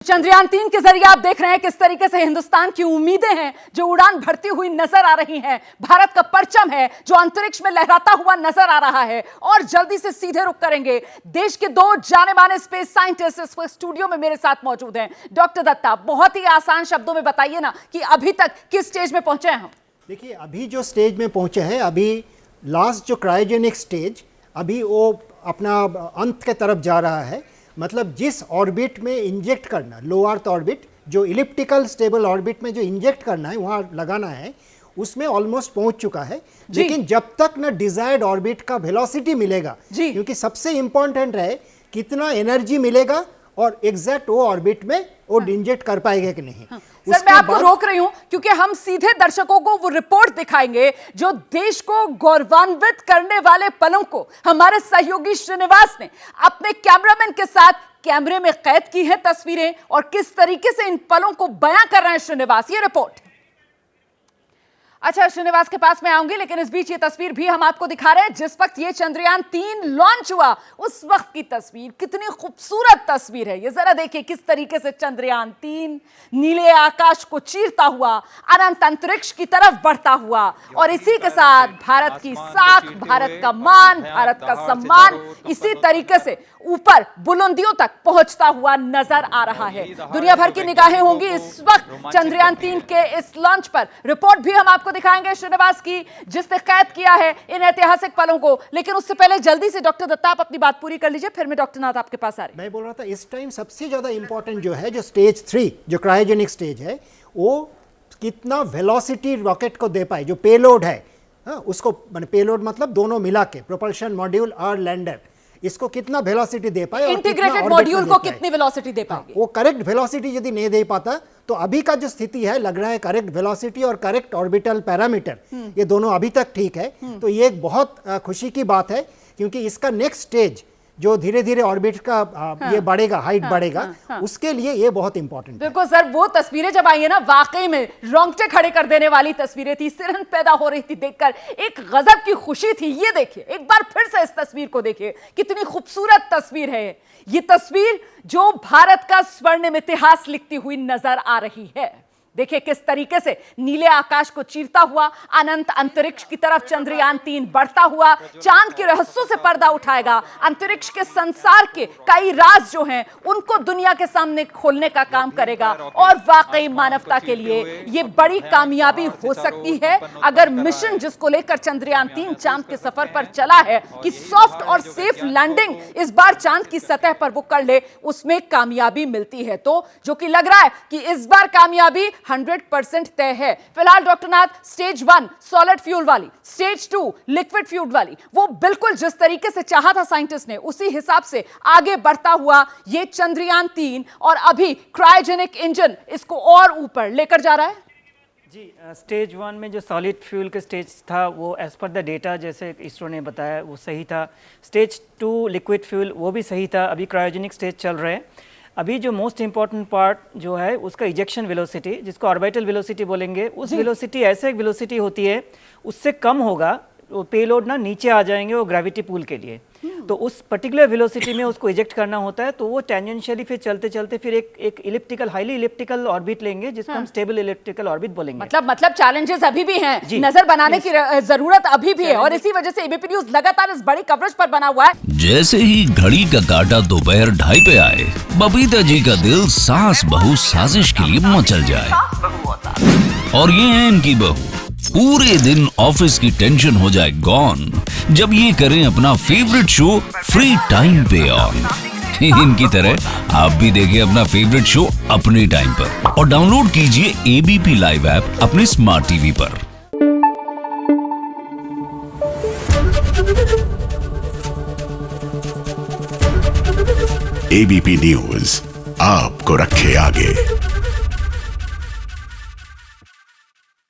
चंद्रयान-3 के जरिए आप देख रहे हैं किस तरीके से हिंदुस्तान की उम्मीदें हैं जो उड़ान भरती हुई नजर आ रही हैं। भारत का परचम है जो अंतरिक्ष में लहराता हुआ नजर आ रहा है। और जल्दी से सीधे रुख करेंगे, देश के दो जाने माने स्पेस साइंटिस्ट इस स्टूडियो में मेरे साथ मौजूद हैं। डॉक्टर दत्ता, बहुत ही आसान शब्दों में बताइए ना कि अभी तक किस स्टेज में पहुंचे हैं हम? देखिए, अभी जो स्टेज में पहुंचे हैं, अभी लास्ट जो क्रायोजेनिक स्टेज, अभी वो अपना अंत के तरफ जा रहा है। मतलब जिस ऑर्बिट में इंजेक्ट करना, लो अर्थ ऑर्बिट, जो इलिप्टिकल स्टेबल ऑर्बिट में जो इंजेक्ट करना है, वहाँ लगाना है, उसमें ऑलमोस्ट पहुंच चुका है। लेकिन जब तक न डिजायर्ड ऑर्बिट का वेलोसिटी मिलेगा, क्योंकि सबसे इंपॉर्टेंट है कितना एनर्जी मिलेगा और एग्जैक्ट वो ऑर्बिट में वो इंजेक्ट कर पाएगा कि नहीं। सर, मैं आपको रोक रही हूं क्योंकि हम सीधे दर्शकों को वो रिपोर्ट दिखाएंगे जो देश को गौरवान्वित करने वाले पलों को हमारे सहयोगी श्रीनिवास ने अपने कैमरामैन के साथ कैमरे में कैद की है तस्वीरें, और किस तरीके से इन पलों को बयां कर रहे हैं श्रीनिवास। ये रिपोर्ट। अच्छा, श्रीनिवास के पास मैं आऊंगी, लेकिन इस बीच ये तस्वीर भी हम आपको दिखा रहे हैं जिस वक्त ये चंद्रयान-3 लॉन्च हुआ उस वक्त की तस्वीर। कितनी खूबसूरत तस्वीर है ये, जरा देखिए किस तरीके से चंद्रयान-3 नीले आकाश को चीरता हुआ अनंत अंतरिक्ष की तरफ बढ़ता हुआ, और इसी के साथ भारत की साख, भारत का मान, भारत का सम्मान इसी तरीके से ऊपर बुलंदियों तक पहुंचता हुआ नजर आ रहा है। दुनिया भर की निगाहें होंगी इस वक्त चंद्रयान-3 के इस लॉन्च पर। रिपोर्ट भी हम आपको दिखाएंगे श्रीनिवास की, जिसने कैद किया है इन ऐतिहासिक पलों को। लेकिन उससे पहले जल्दी से डॉक्टर दत्ता आप अपनी बात पूरी कर लीजिए, फिर मैं डॉक्टर नाथ आपके पास आ रही। मैं बोल रहा था, इस टाइम सबसे ज्यादा इंपॉर्टेंट जो है, जो स्टेज 3 जो क्रायोजेनिक स्टेज है, वो कितना वेलोसिटी रॉकेट को दे पाए। जो पेलोड है, उसको, पेलोड मतलब दोनों मिला के, प्रोपल्शन मॉड्यूल और लैंडर, इसको कितना वेलोसिटी दे पाए, इंटीग्रेटेड मॉड्यूल को कितनी वेलोसिटी दे पाएंगे। वो करेक्ट वेलोसिटी यदि नहीं दे पाता तो अभी का जो स्थिति है, लग रहा है करेक्ट वेलोसिटी और करेक्ट ऑर्बिटल पैरामीटर ये दोनों अभी तक ठीक है। तो ये एक बहुत खुशी की बात है, क्योंकि इसका नेक्स्ट स्टेज जो धीरे धीरे ऑर्बिट का ये बढ़ेगा, हाइट बढ़ेगा, उसके लिए ये बहुत इंपॉर्टेंट है। बिल्कुल सर, वो तस्वीरें जब आई है ना, वाकई में रोंगटे खड़े कर देने वाली तस्वीरें थी, सिरहन पैदा हो रही थी देखकर, एक गजब की खुशी थी। ये देखिए, एक बार फिर से इस तस्वीर को देखिए, कितनी खूबसूरत तस्वीर है ये तस्वीर जो भारत का स्वर्णिम इतिहास लिखती हुई नजर आ रही है। देखिए किस तरीके से नीले आकाश को चीरता हुआ अनंत अंतरिक्ष की तरफ चंद्रयान-3 बढ़ता हुआ चांद के रहस्यों से पर्दा उठाएगा। अंतरिक्ष के संसार के कई राज जो हैं उनको दुनिया के सामने खोलने का काम करेगा, और वाकई मानवता के लिए ये बड़ी कामयाबी हो सकती है अगर मिशन जिसको लेकर चंद्रयान-3 चांद के सफर पर चला है कि सॉफ्ट और सेफ लैंडिंग इस बार चांद की सतह पर वो कर ले, उसमें कामयाबी मिलती है। तो जो कि लग रहा है कि इस बार कामयाबी 100% तय है। फिलहाल डॉक्टर नाथ, स्टेज 1 सॉलिड फ्यूल वाली, स्टेज 2 लिक्विड फ्यूल वाली, वो बिल्कुल जिस तरीके से चाहा था साइंटिस्ट ने, उसी हिसाब से आगे बढ़ता हुआ ये चंद्रयान-3 और अभी क्रायोजेनिक इंजन इसको और ऊपर लेकर जा रहा है। जी, स्टेज 1 में जो सॉलिड फ्यूल का स्टेज था वो एज पर द डेटा जैसे इसरो ने बताया वो सही था। स्टेज 2 लिक्विड फ्यूल वो भी सही था। अभी क्रायोजेनिक स्टेज चल रहे हैं। अभी जो मोस्ट इंपॉर्टेंट पार्ट जो है उसका इजेक्शन वेलोसिटी, जिसको ऑर्बिटल वेलोसिटी बोलेंगे, उस वेलोसिटी ऐसे एक वेलोसिटी होती है, उससे कम होगा वो पेलोड ना नीचे आ जाएंगे वो ग्रेविटी पूल के लिए। तो उस पर्टिकुलर वेलोसिटी में उसको इजेक्ट करना होता है, तो वो टेंजेंशियली फिर चलते चलते फिर एक इलिप्टिकल, हाईली इलिप्टिकल ऑर्बिट लेंगे, जिसको हम स्टेबल इलिप्टिकल ऑर्बिट बोलेंगे। मतलब चैलेंजेस अभी भी हैं, नजर बनाने की जरूरत अभी भी है, और इसी वजह से एबीपी न्यूज लगातार इस बड़ी कवरेज पर बना हुआ है। जैसे ही घड़ी का काटा दोपहर 2:30 पे आए, बबीता जी का दिल सास बहू साजिश के लिए मचल जाए। और ये है इनकी बहू, पूरे दिन ऑफिस की टेंशन हो जाए गॉन जब ये करें अपना फेवरेट शो फ्री टाइम पे ऑन। इनकी तरह आप भी देखिए अपना फेवरेट शो अपने टाइम पर, और डाउनलोड कीजिए एबीपी लाइव ऐप अपने स्मार्ट टीवी पर। एबीपी न्यूज आपको रखे आगे।